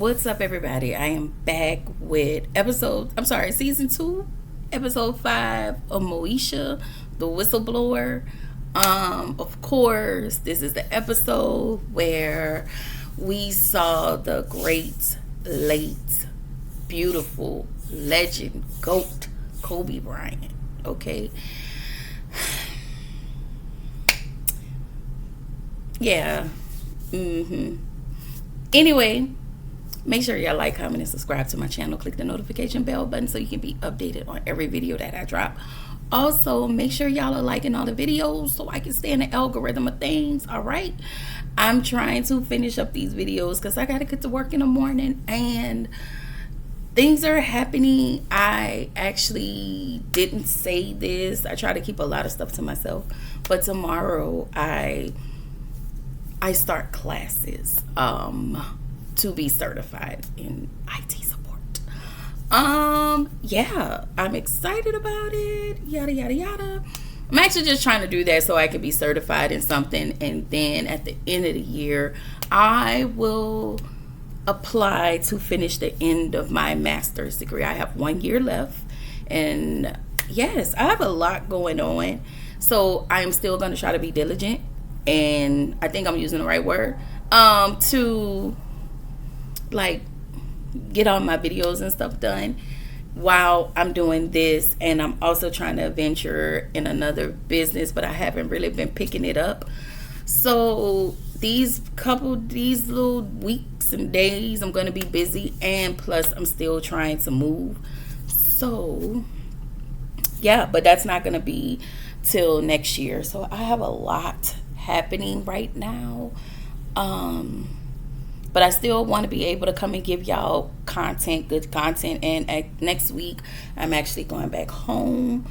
What's up, everybody? I am back with season 2, episode 5 of Moesha, the whistleblower. Of course, this is the episode where we saw the great, late, beautiful legend, GOAT, Kobe Bryant. Okay. Yeah. Anyway, make sure y'all like, comment, and subscribe to my channel. Click the notification bell button so you can be updated on every video that I drop. Also, make sure y'all are liking all the videos so I can stay in the algorithm of things. All right. I'm trying to finish up these videos because I got to get to work in the morning and things are happening. I actually didn't say this. I try to keep a lot of stuff to myself. But tomorrow I start classes to be certified in IT support. Yeah, I'm excited about it. Yada yada yada. I'm actually just trying to do that so I can be certified in something, and then at the end of the year I will apply to finish the end of my master's degree. I have 1 year left, and yes, I have a lot going on, so I'm still going to try to be diligent, and I think I'm using the right word, to like get all my videos and stuff done while I'm doing this. And I'm also trying to venture in another business, but I haven't really been picking it up. So these little weeks and days I'm going to be busy, and plus I'm still trying to move. So yeah, but that's not going to be till next year. So I have a lot happening right now, but I still want to be able to come and give y'all good content. And next week I'm actually going back home.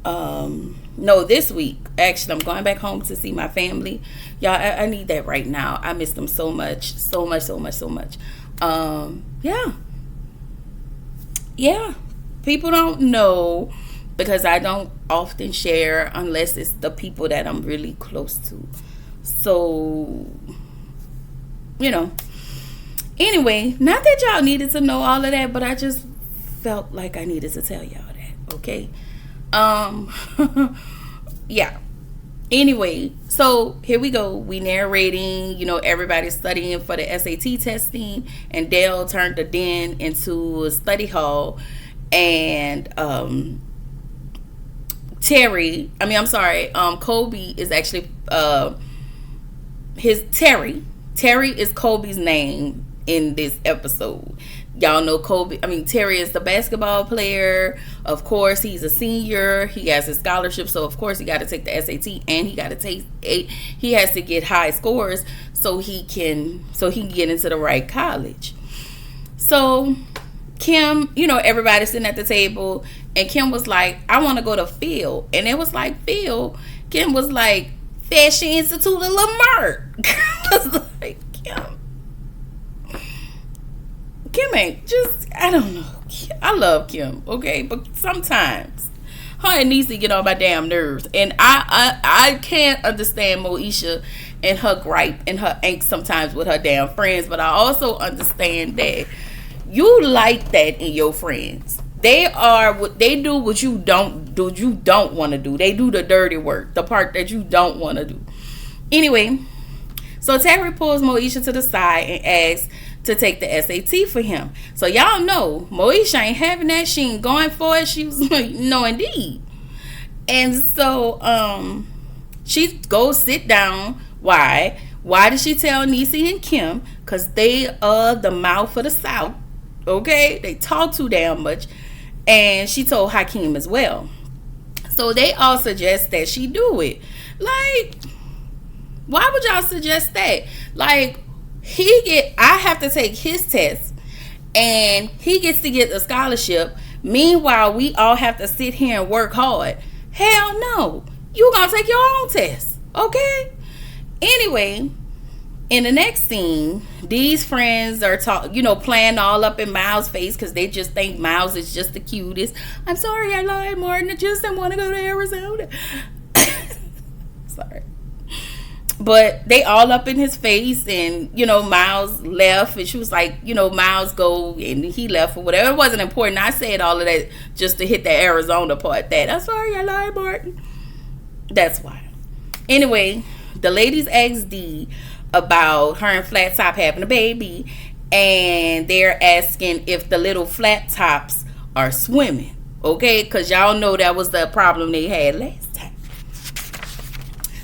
No, this week actually I'm going back home to see my family. Y'all, I need that right now. I miss them so much. Yeah, people don't know because I don't often share unless it's the people that I'm really close to. So, anyway, not that y'all needed to know all of that, but I just felt like I needed to tell y'all that, okay? Yeah. Anyway, so here we go. We narrating, everybody's studying for the SAT testing, and Dale turned the den into a study hall, and Kobe is actually Terry is Kobe's name in this episode. Y'all know Terry is the basketball player. Of course, he's a senior. He has his scholarship, so of course he got to take the SAT, and he has to get high scores so he can get into the right college. So Kim, everybody's sitting at the table, and Kim was like, I want to go to Phil. And it was like, Phil? Kim was like, Fashion Institute of Lamar. I was like, Kim ain't I don't know. I love Kim, okay? But sometimes her and Niecy get on my damn nerves. And I can't understand Moesha and her gripe and her angst sometimes with her damn friends. But I also understand that you like that in your friends. They do what you don't want to do. They do the dirty work, the part that you don't want to do. Anyway, so Terry pulls Moesha to the side and asks to take the SAT for him. So y'all know Moesha ain't having that. She ain't going for it. She was like, no indeed. And so she goes sit down. Why did she tell Niecy and Kim? Because they are the mouth of the South. Okay, they talk too damn much. And she told Hakeem as well. So they all suggest that she do it. Like, why would y'all suggest that? Like, I have to take his test, and he gets to get a scholarship. Meanwhile, we all have to sit here and work hard. Hell no. You gonna take your own test, okay? Anyway, in the next scene, these friends are playing all up in Miles' face because they just think Miles is just the cutest. I'm sorry, I lied, Martin. I just didn't want to go to Arizona. Sorry. But they all up in his face, and Miles left, and she was like, Miles go, and he left or whatever. It wasn't important. I said all of that just to hit the Arizona part. That I'm sorry, I lied, Martin. That's why. Anyway, the ladies asked Dee about her and Flat Top having a baby, and they're asking if the little flat tops are swimming. Okay, because y'all know that was the problem they had last time.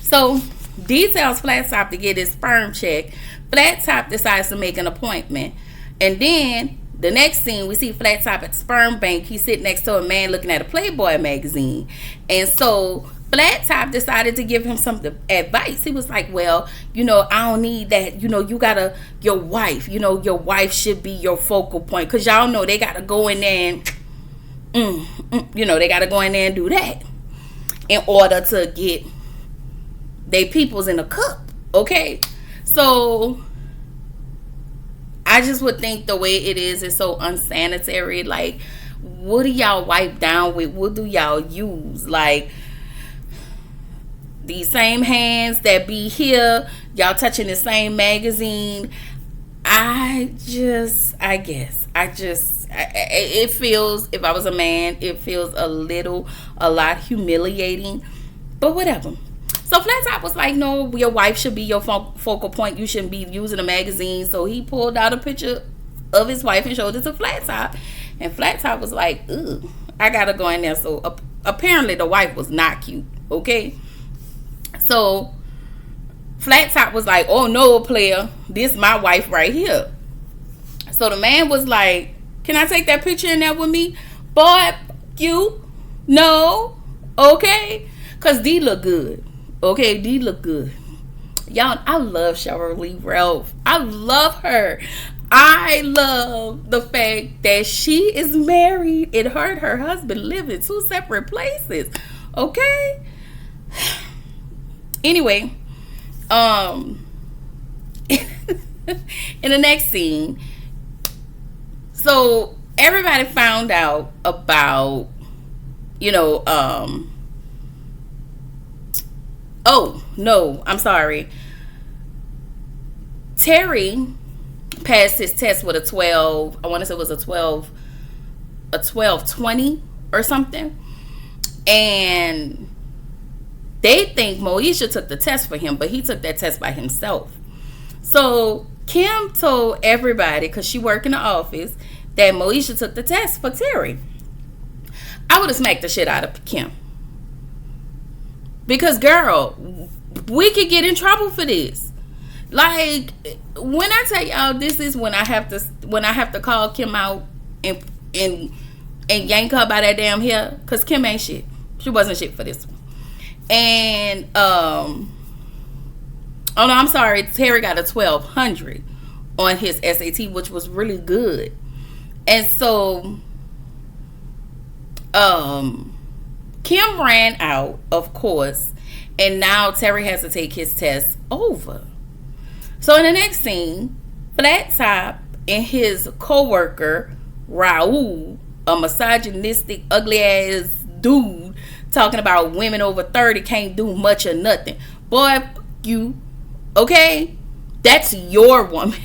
So Dee tells Flat Top to get his sperm checked. Flat Top decides to make an appointment. And then the next scene, we see Flat Top at the sperm bank. He's sitting next to a man looking at a Playboy magazine. And so Flat Top decided to give him some advice. He was like, well, I don't need that. You gotta, your wife, your wife should be your focal point. Because y'all know they gotta go in there and, they gotta go in there and do that in order to get they peoples in a cup. Okay, so I just would think the way it is so unsanitary. Like, what do y'all wipe down with? What do y'all use? Like, these same hands that be here, y'all touching the same magazine. It feels, if I was a man, it feels a lot humiliating, but whatever. So Flat Top was like, no, your wife should be your focal point. You shouldn't be using a magazine. So he pulled out a picture of his wife and showed it to Flat Top. And Flat Top was like, ugh, I got to go in there. So apparently the wife was not cute. Okay. So Flat Top was like, oh no, player, this my wife right here. So the man was like, can I take that picture in there with me? Boy, you, no, okay. Because Dee look good. Okay, Dee look good. Y'all, I love Shirley Ralph. I love her. I love the fact that she is married and her and her husband live in two separate places. Okay? Anyway, in the next scene, so everybody found out about, oh, no, I'm sorry. Terry passed his test with a 12. I want to say it was a 1220 or something. And they think Moesha took the test for him, but he took that test by himself. So Kim told everybody, because she worked in the office, that Moesha took the test for Terry. I would have smacked the shit out of Kim. Because, girl, we could get in trouble for this. Like, when I tell y'all, this is when I have to call Kim out and yank her by that damn hair, because Kim ain't shit. She wasn't shit for this one. And oh no, I'm sorry, Terry got a 1200 on his SAT, which was really good. And so Kim ran out, of course, and now Terry has to take his test over. So in the next scene, Flat Top and his co-worker Raul, a misogynistic, ugly ass dude, talking about women over 30 can't do much or nothing. Boy, you, okay? That's your woman.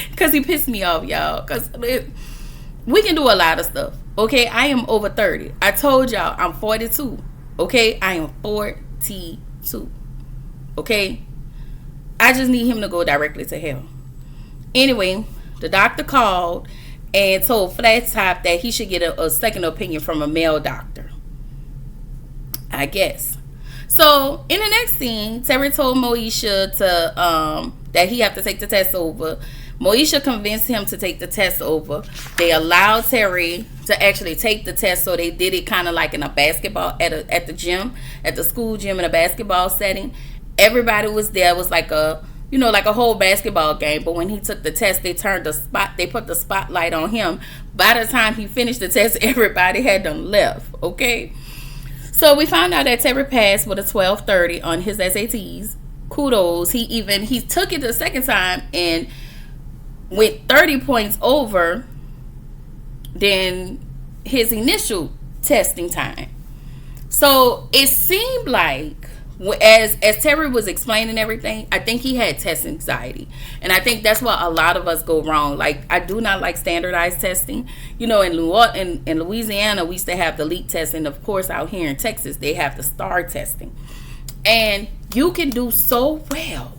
Because he pissed me off, y'all. Because we can do a lot of stuff. Okay, I am over 30. I told y'all I'm 42. Okay, I am 42. Okay, I just need him to go directly to hell. Anyway, the doctor called and told Flat Top that he should get a second opinion from a male doctor, I guess. So in the next scene, Terry told Moesha to that he have to take the test over. Moesha convinced him to take the test over. They allowed Terry to actually take the test, so they did it kind of like in a basketball at the gym, at the school gym in a basketball setting. Everybody was there. It was like a whole basketball game. But when he took the test, they put the spotlight on him. By the time he finished the test, everybody had done left. Okay, so we found out that Terry passed with a 1230 on his SATs. Kudos. He took it the second time and went 30 points over than his initial testing time. So it seemed like as Terry was explaining everything, I think he had test anxiety, and I think that's why a lot of us go wrong. Like, I do not like standardized testing. You know, in Louisiana, we used to have the LEAP test, and of course, out here in Texas, they have the STAR testing. And you can do so well.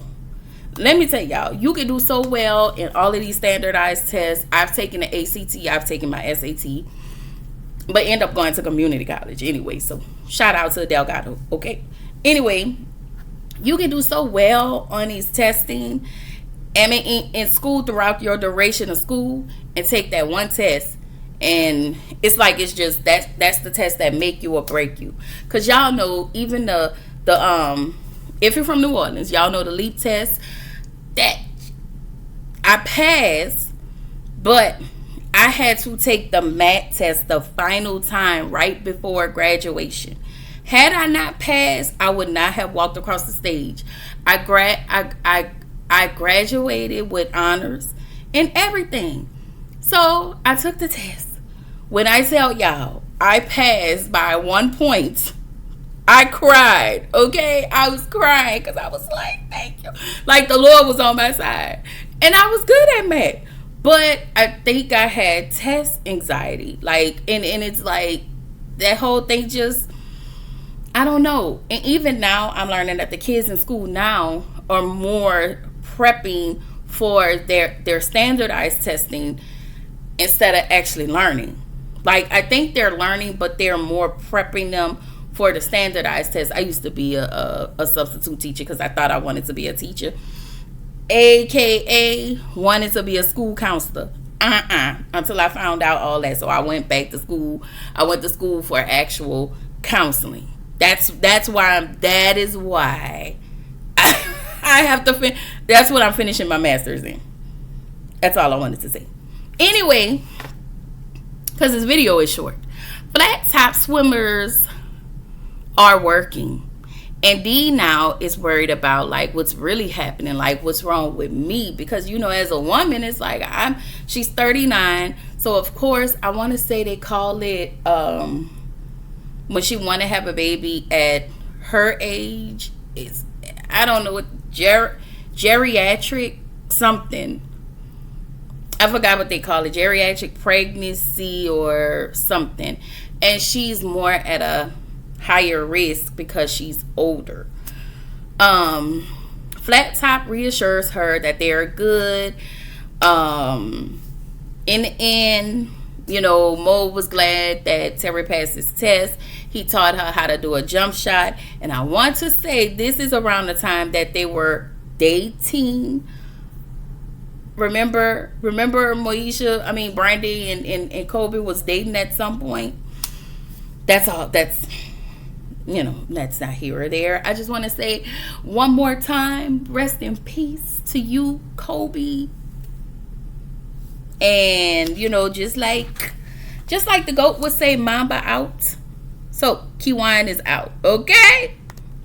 Let me tell y'all, you can do so well in all of these standardized tests. I've taken the ACT, I've taken my SAT, but end up going to community college anyway. So shout out to Delgado, okay? Anyway, you can do so well on these testing. I mean, in school, throughout your duration of school, and take that one test, and it's like it's just that's the test that make you or break you. Cause y'all know, even the if you're from New Orleans, y'all know the LEAP test that I passed, but I had to take the MAT test the final time right before graduation. Had I not passed, I would not have walked across the stage. I graduated with honors and everything. So I took the test. When I tell y'all, I passed by 1 point. I cried, okay? I was crying because I was like, thank you. Like, the Lord was on my side. And I was good at math. But I think I had test anxiety. Like, and it's like, that whole thing just, I don't know. And even now, I'm learning that the kids in school now are more prepping for their standardized testing instead of actually learning. Like, I think they're learning, but they're more prepping them for the standardized test. I used to be a substitute teacher because I thought I wanted to be a teacher, aka wanted to be a school counselor. Until I found out all that, so I went back to school. I went to school for actual counseling. That is why I have to. That's what I'm finishing my master's in. That's all I wanted to say. Anyway, because this video is short, flat top swimmers are working, and Dee now is worried about like what's really happening, like what's wrong with me, because you know, as a woman, it's like she's 39, so of course I want to say they call it when she want to have a baby at her age, is I don't know what geriatric something. I forgot what they call it, geriatric pregnancy or something, and she's more at a higher risk because she's older. Flat Top reassures her that they're good. In the end, you know, Mo was glad that Terry passed his test. He taught her how to do a jump shot, and I want to say this is around the time that they were dating. Remember Moesha, I mean Brandy and Kobe was dating at some point. That's all. That's, you know, that's not here or there. I just want to say one more time, rest in peace to you, Kobe. And, you know, just like the GOAT would say, Mamba out. So, Kiwan is out, okay?